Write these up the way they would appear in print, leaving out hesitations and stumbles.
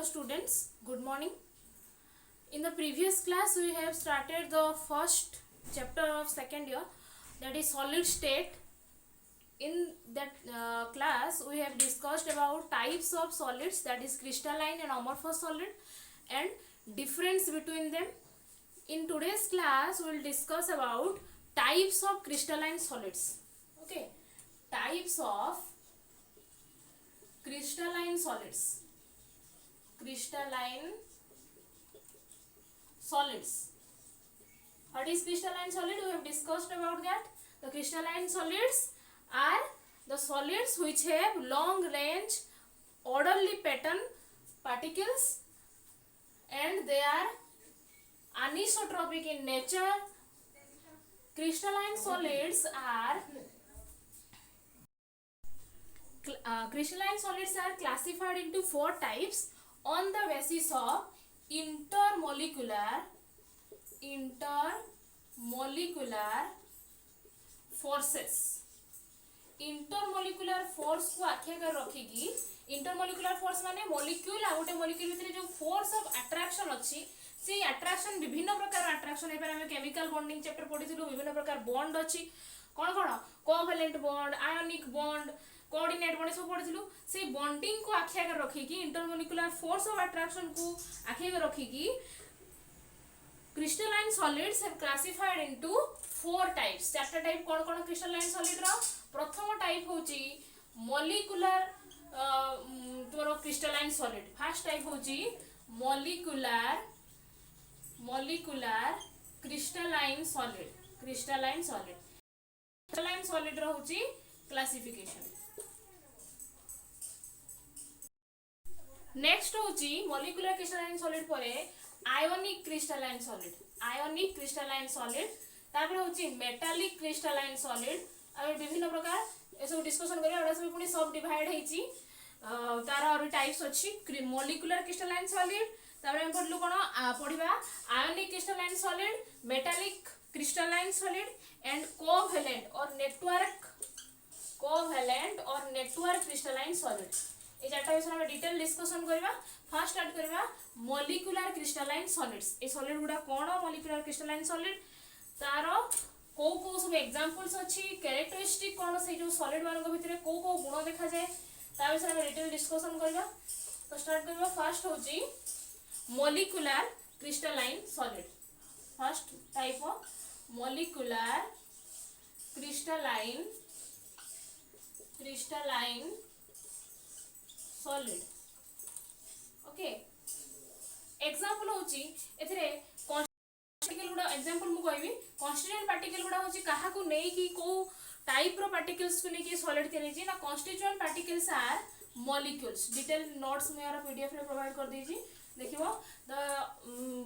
Hello students, good morning. In the previous class we have started the first chapter of second year, that is solid state. In that class we have discussed about types of solids, that is crystalline and amorphous solid, and difference between them. In today's class we will discuss about types of crystalline solids. Okay, types of crystalline solids. Crystalline solids. What is crystalline solid? We have discussed about that. The crystalline solids are the solids which have long range orderly pattern particles and they are anisotropic in nature. Crystalline solids are classified into four types on the basis of intermolecular forces. Intermolecular force को आखिया कर रखिकी, intermolecular force माने molecule आ गोटे molecule भितर जो force of attraction अछि से अट्रैक्शन विभिन्न प्रकार अट्रैक्शन हे पर हम केमिकल बॉन्डिंग चैप्टर पढिथिलु. विभिन्न प्रकार बॉन्ड अछि, कोन कोन covalent bond, ionic bond, coordinate bond सब पढिथिलु. से बॉन्डिंग को आखिया कर रखिकी, इंटरमोलिकुलर फोर्स ऑफ अट्रैक्शन को आखिया कर रखिकी crystalline solids have classified into four types. चारटा टाइप कोन कोन crystalline solid रो. प्रथम टाइप होची molecular तोरो crystalline solid. फर्स्ट टाइप होची molecular crystalline solid. crystalline solid रो होची classification. नेक्स्ट होची molecular crystalline solid परे आयोनिक क्रिस्टलाइन सॉलिड तापर होची मेटालिक क्रिस्टलाइन सॉलिड. आमे विभिन्न प्रकार ए सब डिस्कशन करिया. एडा सब पुनी सब डिवाइड हेची तार और टाइप्स अछि मॉलिक्यूलर क्रिस्टलाइन सॉलिड. तापर हम पढलु कोन पढिबा ionic crystalline solid, metallic crystalline solid and covalent और नेटवर्क क्रिस्टलाइन सॉलिड. ए चारटा विषय हम डिटेल डिस्कशन करिबा. फर्स्ट स्टार्ट करिबा मॉलिक्यूलर क्रिस्टलाइन सॉलिड्स. ए सॉलिड गुडा कोन मॉलिक्यूलर क्रिस्टलाइन सॉलिड तारो को सब एग्जांपल्स अछि, कैरेक्टरिस्टिक कोन से जो सॉलिड मानक भितरे को गुण देखा जाय ता विषय हम डिटेल डिस्कशन करिबा. तो स्टार्ट करिबा. फर्स्ट होची molecular crystalline solid. First type of molecular crystalline solid. Okay, example होची एथिरे पार्टिकल गुडा एग्जांपल मु कहबी. कॉन्स्टिट्यूएंट पार्टिकल गुडा होची काहा को नै की को टाइप रो पार्टिकल्स को नै की सॉलिड के नै जी ना. Constituent particles are molecules. Detail notes में यार पीडीएफ रे प्रोवाइड कर दी जी. देखिबो the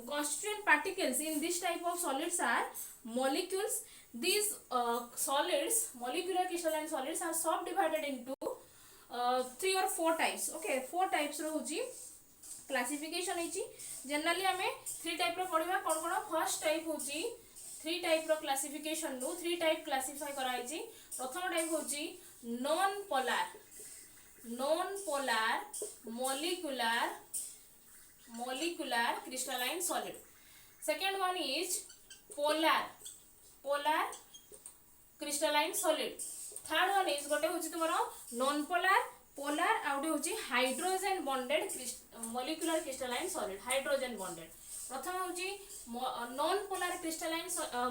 constituent particles in this type of solids are molecules. These solids, molecular crystalline solids, are subdivided into 3 or 4 types. Okay, 4 types रो होची क्लासिफिकेशन होची. Generally हमें 3 टाइप रो पढिबा. कोन कोन फर्स्ट टाइप होची 3 टाइप रो क्लासिफिकेशन नो 3 टाइप क्लासिफाई कराइची. प्रथम type होची non polar molecular crystalline solid. Second one is polar crystalline solid. Third one is गोटे होची तुमरो non polar आउटे होची hydrogen bonded molecular crystalline solid. Hydrogen bonded. प्रथम होची non polar crystalline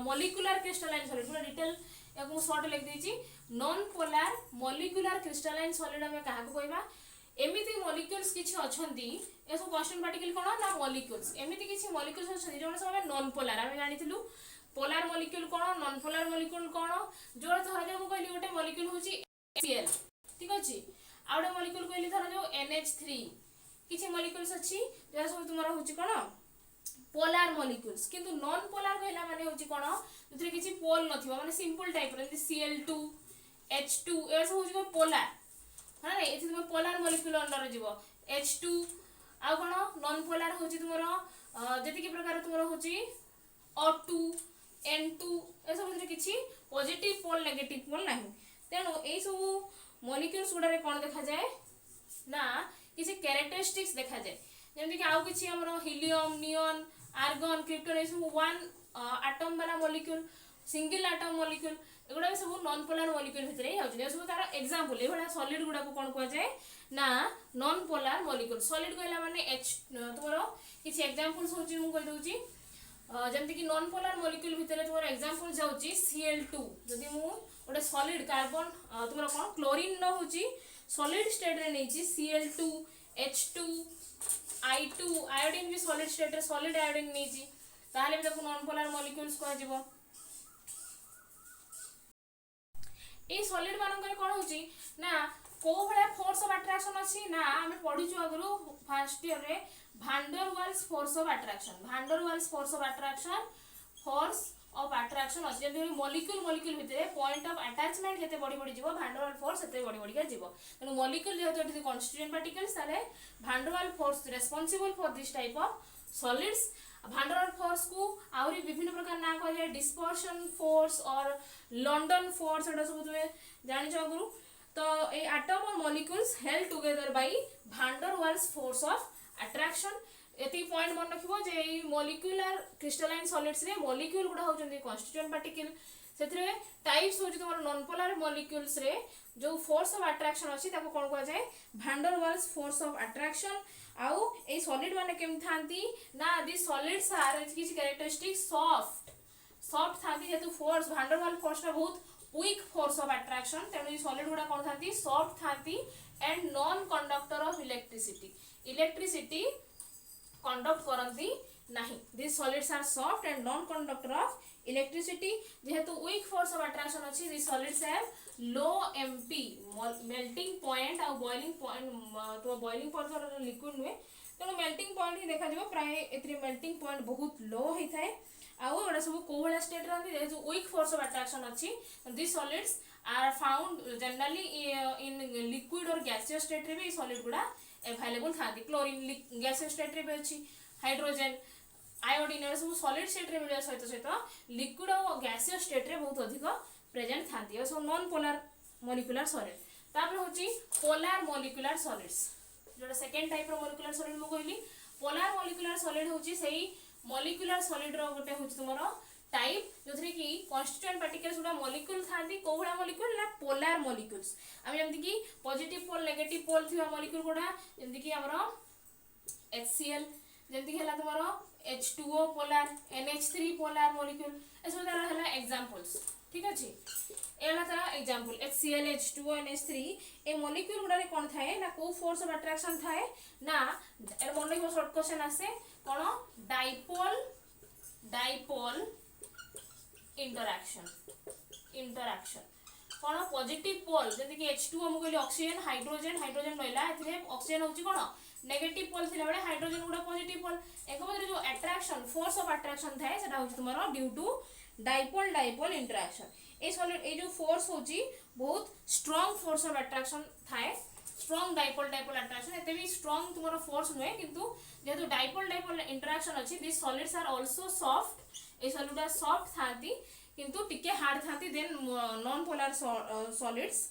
molecular crystalline solid. पूरा detail याको short लिख देची. Non polar molecular crystalline solid हमें काहा को कहबा. एमिति मॉलिक्यूल्स किछि अछंती ए सब कांस्टेंट पार्टिकल कोन ना मॉलिक्यूल्स. एमिति किछि मॉलिक्यूल्स अछंती जोन सब नॉन पोलर. हम जानिथिलु पोलर मॉलिक्यूल कोन, नॉन पोलर मॉलिक्यूल कोन. जो धर जो मु कहली गोटे मॉलिक्यूल होची HCl, ठीक अछि. आ गोटे मॉलिक्यूल कहली धर जो NH3. किछि मॉलिक्यूल्स अछि जे सब तुमरा होची कोन पोलर मॉलिक्यूल्स. किंतु नॉन पोलर कहला माने होची कोन जथि किछि पोल नथिबो माने सिंपल टाइप रे Cl2, H2 ए सब होची पोलर. हां ए तुम पोलर मॉलिक्यूल अंडर जीवो. H2 आ कोन नॉन पोलर होची तुमरो जति के प्रकार तुमरो होची O2, N2 ए सब भितर किछि पॉजिटिव पोल नेगेटिव पोल नाही. तेनो ए सब मॉलिक्यूल्स गुडा रे कोन देखा जाय ना किसी कैरेक्टरिस्टिक्स देखा जाए. जमती कि आउ किछि हमरो हीलियम नियॉन आर्गन क्रिप्टन ए सब वन एटम वाला मॉलिक्यूल सिंगल एटम मॉलिक्यूल एगुड़ा भी सब नॉन पोलर मॉलिक्यूल भितर ही होछि सब तार एग्जांपल ए बडा सॉलिड गुडा को कोन कहै जाय ना नॉन पोलर मॉलिक्यूल सॉलिड कहला माने एच तोरो किछि एग्जांपल्स होछि मु कहि दउछि जमती कि नॉन पोलर मॉलिक्यूल भितर तोर एग्जांपल जाउछि Cl2 जदि मु गोटे सॉलिड कार्बन तुमरा कोन क्लोरीन न होछि सॉलिड स्टेट रे नेछि Cl2 H2 I2 आयोडीन भी सॉलिड स्टेट रे सॉलिड आयोडीन नेछि ताले भी देखो नॉन पोलर मॉलिक्यूल्स कह जिवो ए सॉलिड मानकर कोन होछि ना को भला फोर्स ऑफ अट्रैक्शन अछि ना हमें पढिछु आगरो फर्स्ट ईयर रे भांडर वाल्स फोर्स ऑफ अट्रैक्शन अछि जदि मॉलिक्यूल भितरे पॉइंट ऑफ अटैचमेंट जते बडी बडी जीवो भांडर वाल फोर्स सेते बडी बडी का जीवो तनो मॉलिक्यूल जेहेतु एठी कॉन्स्टिट्यूएंट पार्टिकल्स ताले van der Waal force responsible for this type of solids van der Waal force को आउरी विभिन्न प्रकार ना कह जाय डिस्पर्शन फोर्स और लंडन फोर्स एटा सब तुमे जानि छ गुरु तो ए एटम और molecules held together by van der Waals force of attraction एति पॉइंट मन रखिबो जे ए मॉलिक्यूलर क्रिस्टलाइन सॉलिड्स रे मॉलिक्यूल गुडा होचंदी कॉन्स्टिट्यूएंट पार्टिकल सेथरे टाइप्स होची तमर नॉन पोलर मॉलिक्यूल्स रे जो फोर्स ऑफ अट्रैक्शन अछि ताको कोन कहै जाय van der Waals force of attraction आउ ए सॉलिड माने केम थांती ना दी सॉलिड्स आर किछ कैरेक्टरिस्टिक सॉफ्ट थांती जेतु फोर्स भांडर वाल फोर्स रा बहुत वीक फोर्स ऑफ अट्रैक्शन तेनु ई सॉलिड गुडा कोन थांती सॉफ्ट थांती and non conductor of electricity conduct करंती नहीं this solids are soft and non conductor of electricity जेहेतु वीक फोर्स ऑफ अट्रैक्शन अछि this solids have low MP melting point और बॉइलिंग पॉइंट तो बॉइलिंग पॉइंट लिक्विड नुए तेणु melting point ही देखा जाबो प्राय एतरे मेल्टिंग पॉइंट बहुत लो होई थाए आउ एडा सब कोहला स्टेट रहंती जेहेतु वीक फोर्स ऑफ अट्रैक्शन अछि this solids are found generally in liquid और गैसियस स्टेट रे भी सॉलिड गुडा अवेलेबल थांती क्लोरीन गैसियस स्टेट रे भी अछि हाइड्रोजन आयोडीन एडा सब सॉलिड स्टेट रे मिलिया सहित लिक्विड और गैसियस स्टेट रे बहुत अधिक प्रेजेंट थांती और सब नॉन पोलर मॉलिक्यूलर सॉलिड तापर होची पोलर मॉलिक्यूलर सॉलिड्स जोटा सेकंड टाइप रो मॉलिक्यूलर सॉलिड मु कहली पोलर मॉलिक्यूलर सॉलिड होची सेही मॉलिक्यूलर सॉलिड रो गोटे होची तुमरो टाइप जोथरे कि कॉन्स्टिट्यूएंट पार्टिकल्स गुडा मॉलिक्यूल थांती कोहला मॉलिक्यूल ना पोलर मॉलिक्यूल्स हम जमति कि पॉजिटिव पोल नेगेटिव पोल थिवा मॉलिक्यूल गुडा जमति कि हमरो HCl जमति कि हला तुमरो H2O polar NH3 polar molecule एसो तारा हला एग्जांपल्स ठीक अछि एला तारा एग्जांपल HCl H2O NH3 ए मॉलिक्यूल गुडा रे कोन थाए ना को फोर्स ऑफ अट्रैक्शन थाए ना ए मन को शॉर्ट क्वेश्चन आसे कोन डाइपोल इंटरैक्शन कोन पॉजिटिव पोल जति कि H2O हम कहली ऑक्सीजन हाइड्रोजन नइला एथिरे ऑक्सीजन होची कोन नेगेटिव पोल थिला बडे हाइड्रोजन गुडा पॉजिटिव पोल एकबदरे जो अट्रैक्शन फोर्स ऑफ अट्रैक्शन थाए सेटा होची तुमारो ड्यू टू डाइपोल इंटरैक्शन ए सॉलिड ए जो फोर्स होची बहुत स्ट्रांग फोर्स ऑफ अट्रैक्शन थाए स्ट्रांग डाइपोल अट्रैक्शन एते भी स्ट्रांग तुमारो फोर्स नुए किंतु जेतु डाइपोल इंटरैक्शन अछि this solids are also soft ए सॉलिड सॉफ्ट थाती किंतु टिके हार्ड थाती देन नॉन पोलर सॉलिड्स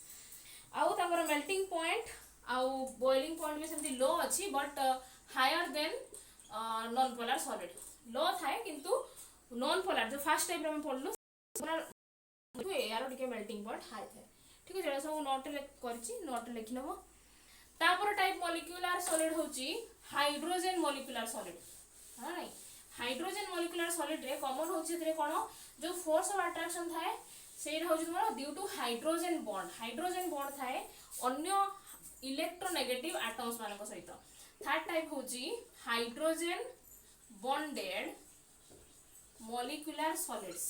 आउ तांगर मेल्टिंग पॉइंट आउ बॉइलिंग पॉइंट भी सेमती लो अछि but higher than non polar solid low थाए किंतु नॉन पोलर जो फर्स्ट टाइप में पढलु यार टिके मेल्टिंग पॉइंट हाई थाए ठीक है सब नोट करछि नोट लिखि नबो तापर टाइप मॉलिक्यूलर सॉलिड होची हाइड्रोजन मॉलिक्यूलर सॉलिड हां नहीं हाइड्रोजन मॉलिक्यूलर सॉलिड रे कॉमन होची तरे कोन जो फोर्स ऑफ अट्रैक्शन थाए सेटा होची तुमरो ड्यू टू हाइड्रोजन बॉन्ड थाए अन्य इलेक्ट्रोनेगेटिव एटम्स मानको सहित थर्ड टाइप होची हाइड्रोजन बॉन्डेड मॉलिक्यूलर सॉलिड्स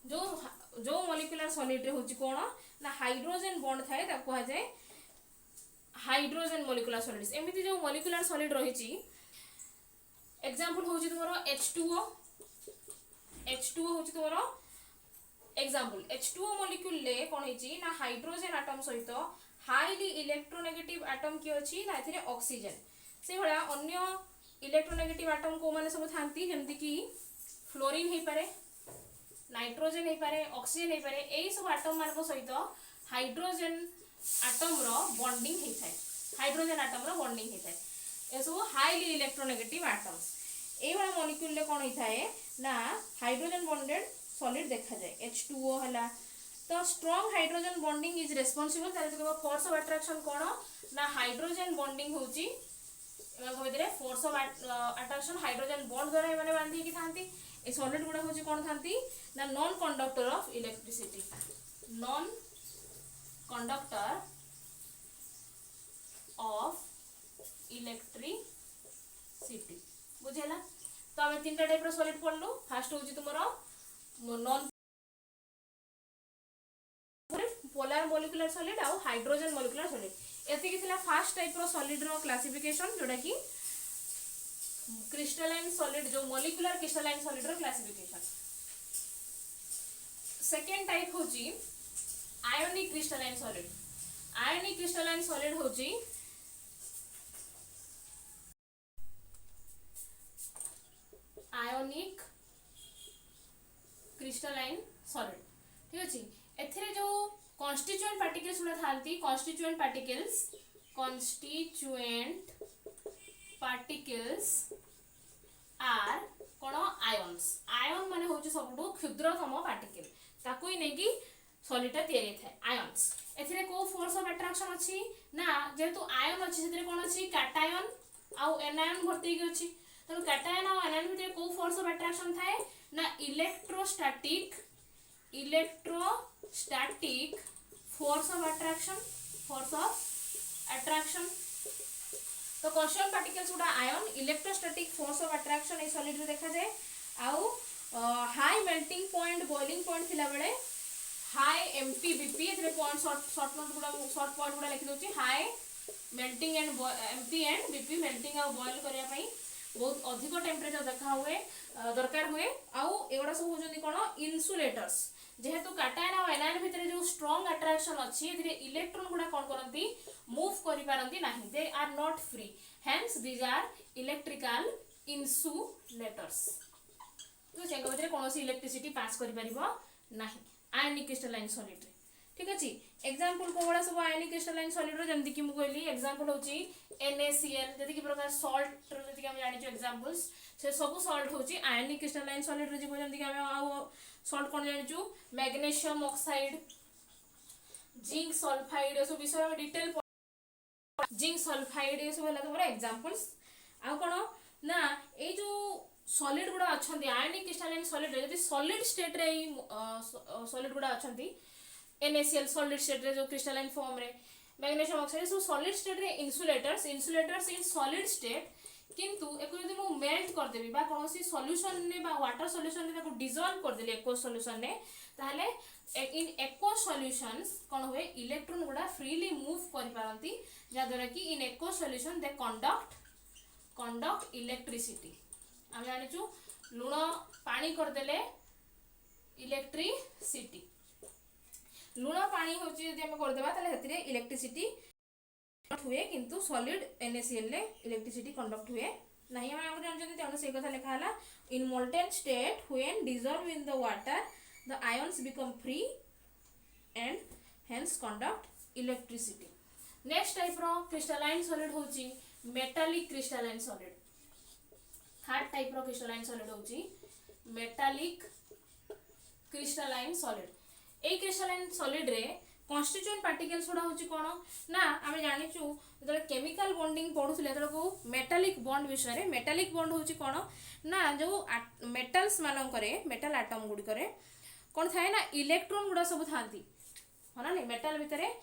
जो मॉलिक्यूलर सॉलिड रे होची कोन ना हाइड्रोजन बॉन्ड थाए ता कहा जाय हाइड्रोजन मॉलिक्यूलर सॉलिड्स एमिति जो मॉलिक्यूलर सॉलिड रहिची एग्जांपल होची तुमरो H2O होची तुमरो एग्जांपल H2O मॉलिक्यूल ले कोन हेची ना हाइड्रोजन एटम सहित हाईली इलेक्ट्रोनेगेटिव एटम की अछि ना एथिरे ऑक्सीजन से भला अन्य इलेक्ट्रोनेगेटिव एटम को माने सब थांती जेमति कि फ्लोरीन हे पारे नाइट्रोजन हे पारे ऑक्सीजन हे पारे एई सब एटम मानको सहित हाइड्रोजन आटम रो बॉन्डिंग होता है हाइड्रोजन आटम रो बॉन्डिंग होता है ये सब हाईली इलेक्ट्रोनेगेटिव आटम्स ये वाला मॉलिक्यूल रे कौन होता है ना हाइड्रोजन बॉन्डेड सॉलिड देखा जाए H2O हला तो strong hydrogen bonding is responsible ताले फोर्स ऑफ अट्रैक्शन कौन ना हाइड्रोजन बॉन्डिंग होची भितर force of attraction hydrogen bond द्वारा ये बांधी की थांती ए सॉलिड गुडा होची कौन थांती ना non conductor of electricity non conductor of electricity बुझेला तो आम तीन टाइप सॉलिड पढ़लु फास्ट होची तुमरो नॉन पोलर मॉलिक्यूलर सॉलिड आउ हाइड्रोजन मॉलिक्यूलर सॉलिड एतिकी थिला फर्स्ट टाइप रो सॉलिड रो क्लासिफिकेशन जोडा की क्रिस्टलाइन सॉलिड जो मॉलिक्यूलर क्रिस्टलाइन सॉलिड रो क्लासिफिकेशन सेकंड टाइप होची ionic crystalline solid ionic crystalline solid होची आयोनिक क्रिस्टलाइन सॉलिड ठीक अछि एथिरे जो कॉन्स्टिट्यूएंट पार्टिकल्स गुड़ा थांती कॉन्स्टिट्यूएंट पार्टिकल्स आर कोन आयन्स आयन माने होची सबटु क्षुद्रतम पार्टिकल ताकू ही नेकी सॉलिड तयारी थाए आयन्स एथिरे को फोर्स ऑफ अट्रैक्शन अछि ना जेतु आयन अछि सेतिरे कोन अछि कैटायन आउ एनायन भर्ती के अछि तो कैटायन आउ एनायन भितर को फोर्स ऑफ अट्रैक्शन थाए ना इलेक्ट्रोस्टैटिक फोर्स ऑफ अट्रैक्शन तो कॉन्स्टिट्यूएंट पार्टिकल्स गुडा ion electrostatic force of attraction ए सॉलिड रे देखा जाए आउ high melting point boiling point थिला बेले हाई एमपी बीपी एथरे पॉइंट शॉर्ट पॉइंट गुडा लिखि दोची high melting and MP and BP melting आ बॉईल करिया पई बहुत अधिक टेम्परेचर देखा हुए दरकार हुए आउ एगुडा सब होजनी कोन इन्सुलेटर्स जेहेतु कैटायन और एनायन भितर जो स्ट्रॉन्ग अट्रैक्शन अछि एथिरे इलेक्ट्रॉन गुडा कोन करंती मूव करि पारंती नाही they are not free hence these are electrical insulators तो जेंगा भितर कोनोसी इलेक्ट्रिसिटी पास करि परिबो नाही आयनिक क्रिस्टलाइन सॉलिड रे ठीक अछि एग्जांपल कोबडा सब आयनिक क्रिस्टलाइन सॉलिड रो जेमति कि मु कहली एग्जांपल होची NaCl जति कि प्रकार सॉल्ट रो जति कि हम जानि छु एग्जांपल्स से सब सॉल्ट होची आयनिक क्रिस्टलाइन सॉलिड रो जेमति कि हम आ सॉल्ट कोन जानि छु मैग्नीशियम ऑक्साइड जिंक सल्फाइड ए सब विषय में डिटेल जिंक सल्फाइड ए सब हला तोरा एग्जांपल्स आ कोन ना ए जो सॉलिड गुडा अछंती आयनिक क्रिस्टलाइन सॉलिड जति सॉलिड स्टेट रे सॉलिड गुडा अछंती NaCl सॉलिड स्टेट रे जो क्रिस्टलाइन फॉर्म रे मैग्नीशियम ऑक्साइड सो सॉलिड स्टेट रे इंसुलेटर्स इन सॉलिड स्टेट किंतु एको यदि मु मेल्ट कर देबी बा कोनोसी सॉल्यूशन ने बा वाटर सॉल्यूशन ने ताको डिसॉल्व कर देली एक्वस सॉल्यूशन ने ताहले इन एक्वस सॉल्यूशंस कोन होए इलेक्ट्रॉन गुडा फ्रीली मूव करि पारंती जा द्वारा कि in aqueous solution they conduct electricity हम जानि छु लूण पानी कर देले इलेक्ट्रिसिटी लूण पानी होची यदि हम कर देबा ताले हेतिरे इलेक्ट्रिसिटी हुए किंतु सॉलिड NaCl ले इलेक्ट्रिसिटी कंडक्ट हुए नहीं हम आगु जानछन तेनु से कथा लिखा हला in molten state when dissolve in the water the ions become free and hence conduct electricity next type रो क्रिस्टलाइन सॉलिड होची metallic crystalline solid third type रो क्रिस्टलाइन सॉलिड होची मेटालिक क्रिस्टलाइन सॉलिड ए क्रिस्टलाइन सॉलिड रे constituent particles गुडा होची कोन ना आमे जानि छु जले केमिकल बॉन्डिंग पढुथिले तले को मेटालिक बॉन्ड विषय रे मेटालिक बॉन्ड होची कोन ना जो मेटल्स मानन करे मेटल एटम गुडी करे कोन थाए ना इलेक्ट्रॉन गुडा सब थांती हना नै मेटल भितरे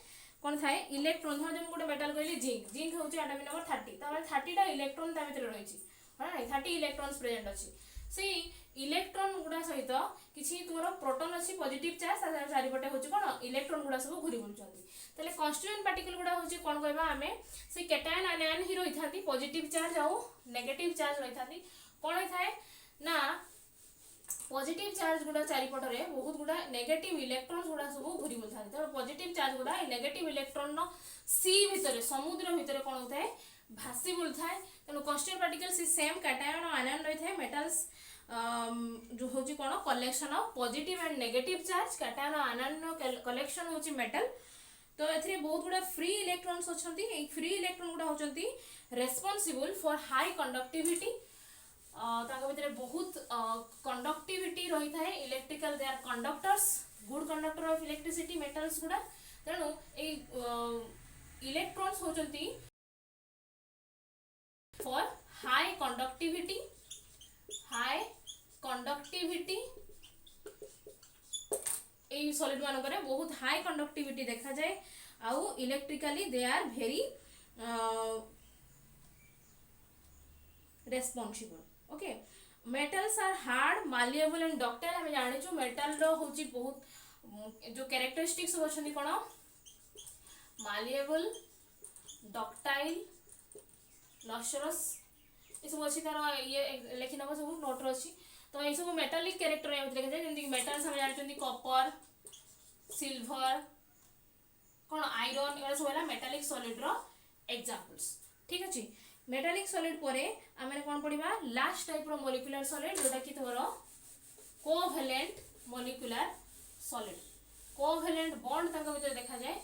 कोन थाए इलेक्ट्रॉन हम गुडे मेटल कहली जिंक होची एटॉमिक नंबर 30 तामे 30 टा इलेक्ट्रॉन ता भितरे रहिची हना नै 30 इलेक्ट्रॉन्स प्रेजेंट अछि से इलेक्ट्रॉन गुडा सहित किछि तुमरो प्रोटॉन अछि पॉजिटिव चार्ज तार चारिपटे होछि कोन इलेक्ट्रॉन गुडा सब घुरी बुलचंती तले कॉन्स्टिट्यूएंट पार्टिकल गुडा होछि कोन कहबा हमें से कैटायन आयन ही रहि थाती पॉजिटिव चार्ज आउ नेगेटिव चार्ज रहि थाती कोन होय थाए ना पॉजिटिव चार्ज गुडा चारिपट रे बहुत गुडा नेगेटिव इलेक्ट्रॉन्स गुडा सब घुरी बुलथाती त पॉजिटिव चार्ज गुडा नेगेटिव इलेक्ट्रॉन नो सी भितरे समुद्र भितरे कोन होताए भासी बुलथाए तनो कॉन्स्टिट्यूएंट पार्टिकल सी सेम कैटायन और आयन रहि थाए मेटल्स जो होची कोन collection of positive and negative charge cation anion collection होची मेटल। तो एथरे बहुत गुडा फ्री इलेक्ट्रॉन्स अछंती। ए फ्री इलेक्ट्रॉन गुडा होचंती रेस्पोंसिबल फॉर हाई कंडक्टिविटी। ताका भितरे बहुत कंडक्टिविटी रही थाए electrical they are conductors good conductor of electricity metals गुडा। तेणु ए इलेक्ट्रॉन्स होचंती फॉर हाई कंडक्टिविटी ए सॉलिड मान करे बहुत हाई कंडक्टिविटी देखा जाए आउ electrically they are very responsible. Okay metals are hard malleable and ductile. हम जानि छु मेटल रो होची बहुत जो कैरेक्टरिस्टिक्स होछनी कोन मालिएबल डक्टाइल लस्टरस ये सब अच्छी तार ये लिखी नब सब नोट अच्छी। तो ये सब मेटालिक कैरेक्टर देखा जाए जमी मेटाल्स हम जानते कॉपर सिल्वर कौन आयरन ये सब है मेटालिक सॉलिड रो एग्जांपल्स। ठीक अच्छे मेटालिक सॉलिड पर आम कौन पढ़ा लास्ट टाइप रो मॉलिक्यूलर सॉलिड जोटा कि तुम covalent molecular solid. Covalent bond तक भीतर देखा जाए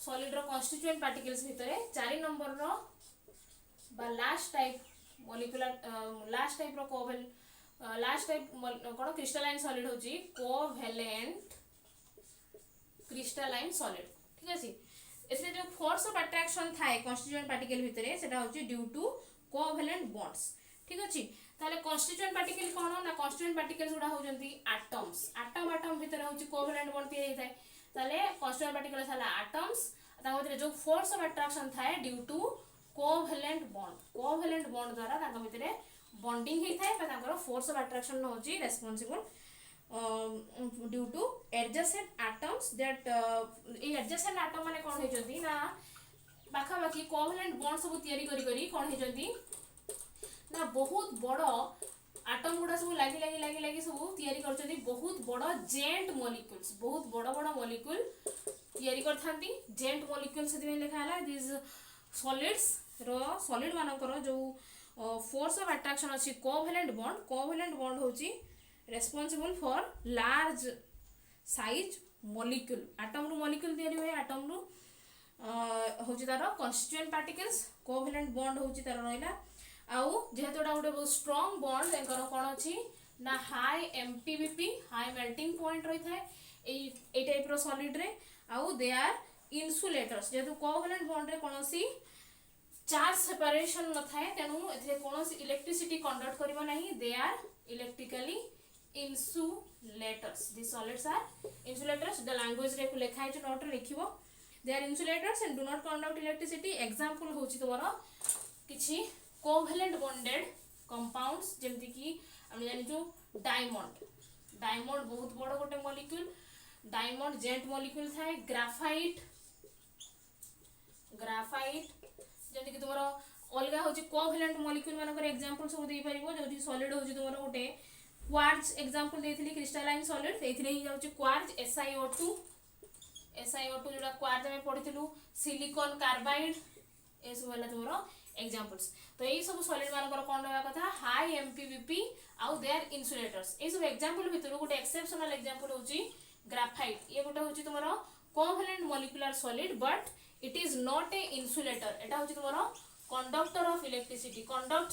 सॉलिड रो कॉन्स्टिट्यूएंट पार्टिकल्स भितर 4 नंबर रो बा last type molecular last type रो कोवैल लास्ट टाइप कोन क्रिस्टलाइन सॉलिड होची कोवैलेंट क्रिस्टलाइन सॉलिड। ठीक अछि एसे जो फोर्स ऑफ अट्रैक्शन थाए कॉन्स्टिट्यूएंट पार्टिकल भितरे सेटा होची ड्यू टू कोवैलेंट बॉन्ड्स। ठीक अछि ताले कॉन्स्टिट्यूएंट पार्टिकल कोन ना कॉन्स्टिट्यूएंट पार्टिकल्स गुडा होजंती एटम्स एटम भितरे होची कोवैलेंट बॉन्ड तैयारी थाए ताले कॉन्स्टिट्यूएंट पार्टिकल्स हला एटम्स ता भितरे जो फोर्स ऑफ अट्रैक्शन थाए ड्यू टू कोवैलेंट बॉन्ड द्वारा ताका भितरे बॉन्डिंग हे थाए ताकर फोर्स ऑफ अट्रैक्शन होची responsible due two adjacent atoms that A adjacent atom माने कोन हेजंती ना बाखा बाकी कोवैलेंट बॉन्ड सब तैयारी करी करी कोन हेजंती ना बहुत बड़ो एटम गुडा सब लागी सब तैयारी करछंती बहुत बड़ो जेंट मॉलिक्यूल्स बहुत बड़ो बड़ो मॉलिक्यूल तैयारी करथांती जेंट मॉलिक्यूल से लिखा हला दिस सॉलिड्स रो सॉलिड मानकर जो फोर्स ऑफ अट्रैक्शन अछि कोवैलेंट बॉन्ड होची responsible for large size molecule atom रू मॉलिक्यूल तैयारी होय एटम रू होची तार कॉन्स्टिट्यूएंट पार्टिकल्स कोवैलेंट बॉन्ड होची तार रहला आउ जेहेतुडा गोटे बहुत स्ट्रांग बॉन्ड एकर कोन अछि ना हाई एमपीबीपी हाई मेल्टिंग पॉइंट रही थाए ए टाइप रो सॉलिड रे आउ दे आर इन्सुलेटर्स जेहेतु कोवैलेंट बॉन्ड रे कोनोसी चार्ज सेपरेशन न थाए तेनु एथे कोनोसी इलेक्ट्रिसिटी कंडक्ट करिवो नाही they are electrically insulators these solids are insulators the language रे लिखा है नोट रे लिखिबो they are insulators and do not conduct electricity example होची तोरा किछि covalent bonded compounds जेमति कि हम जानि जो डायमंड बहुत बड़ गोटे मॉलिक्यूल डायमंड जेंट मॉलिक्यूल थाए ग्राफाइट जेमति कि तोरा अलगा होची कोवैलेंट मॉलिक्यूल मानकर एग्जांपल सब देई परिबो जोठी सॉलिड होची तोरा गोटे क्वार्ट्ज एग्जांपल देथिली क्रिस्टलाइन सॉलिड एथिरे ही जाउची क्वार्ट्ज SiO2 जोडा क्वार्ट्ज में पढिथिलु सिलिकॉन कार्बाइड ए सब होला तोरो एग्जांपल्स। तो एई सब सॉलिड मानकर कोन रहबा कथा हाई एमपीबीपी आउ दे आर इन्सुलेटर्स ए सब एग्जांपल भितरु गोटे एक्सेप्शनल एग्जांपल होची ग्राफाइट ये गोटे होची तोरो covalent molecular solid but it is not a insulator एटा होची तोरो कंडक्टर ऑफ इलेक्ट्रिसिटी कंडक्ट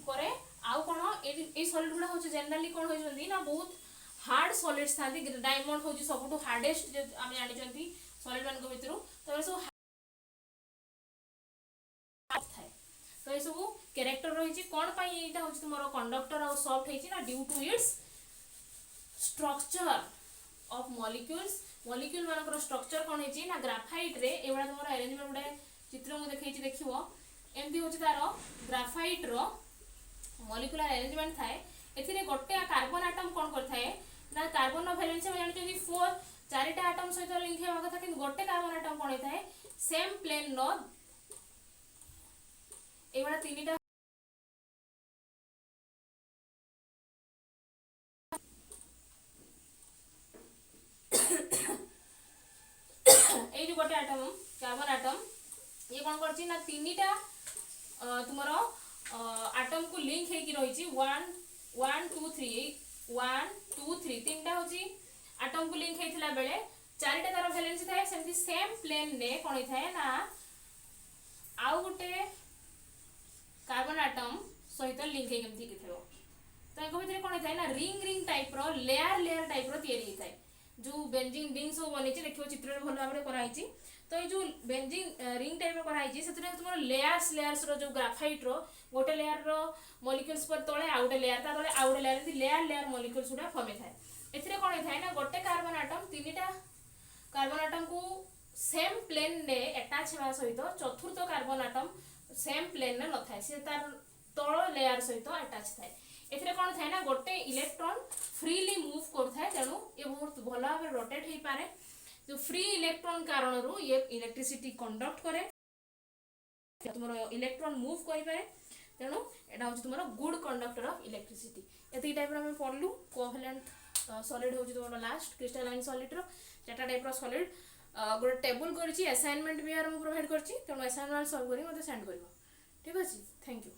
करे आउ कोन ए सॉलिड गुडा होची जनरली कोन होइछंती ना बहुत हार्ड सॉलिड्स थांती डायमंड होची सबटु हार्डेस्ट जे हम जानि छंती सॉलिड मान को भितरु तो सब थाए तो ए सब कैरेक्टर रहिछि कोन पई एटा होची तुमरो कंडक्टर और सॉफ्ट हेछि ना due to its structure of molecule मानकर स्ट्रक्चर कोन हेछि ना ग्राफाइट रे एवडा तुमरो अरेंजमेंट गुडे चित्र मु देखैछि देखिबो एमती होची तारो ग्राफाइट रो मॉलिक्यूलर अरेंजमेंट थाए एथिरे गोटे कार्बन एटम कोन करथाए ना कार्बन रो वैलेंस हम जानते 4 चारिटा एटम सहित लिंक हेबा कथा कि गोटे कार्बन एटम कोन हेथाए सेम प्लेन नो एवडा तीनटा ए जो गोटे एटम कार्बन एटम ये कोन करछि ना तीनटा तुमर आटम को लिंक होगी रही 1 1 2 3 1 2 3 तीनटा हूँ आटम को लिंक होता बेले चारिटा तार भैलेंसी थाए सेमती सेम प्लेन ने कौन होता है ना आउ गोटे कार्बन आटम सहित लिंक होती थे तो एक भितर कौन होता है ना रिंग रिंग टाइप रो लेयर लेयर टाइप रो तैयारी होता है जो बेंजीन रिंग सब बनी देखियो चित्र भल भाव कराई तो ये जो बेंजीन रिंग टाइप कराई से तुम लेयर्स लेयर्स रो जो ग्राफाइट रो गोटे लेयर रो मॉलिक्यूल्स पर तले आउ गोटे लेयर ता तले आउ गोटे लेयर लेयर लेयर मॉलिक्यूल्स गुडा फॉर्म थाए एथिरे कोन थाए ना गोटे कार्बन आटम तीनटा कार्बन आटम को सेम प्लेन ने अटैच हेबा सहित चतुर्थ कार्बन आटम सेम प्लेन ने न थाए से तार तळ लेयर सहित अटैच थाए एथिरे कोन थाए ना गोटे इलेक्ट्रॉन फ्रीली मूव करथाए तेणु ये बहुत भल भाव रोटेट हो पारे जो फ्री इलेक्ट्रॉन कारण रू ये इलेक्ट्रिसिटी कंडक्ट करे तुम इलेक्ट्रॉन मूव करि पारे तेणु एटा होची तुमरो गुड कंडक्टर ऑफ इलेक्ट्रिसिटी एती टाइप रो हम पढलु कोवेलेंट सॉलिड होची तुमरो लास्ट क्रिस्टलाइन सॉलिड रो चारटा टाइप रो सॉलिड गोटे टेबल करछि असाइनमेंट भी आर हम प्रोवाइड करछि तेणु असाइनमेंट सॉल्व करी मते सेंड करबो ठीक अछि थैंक यू।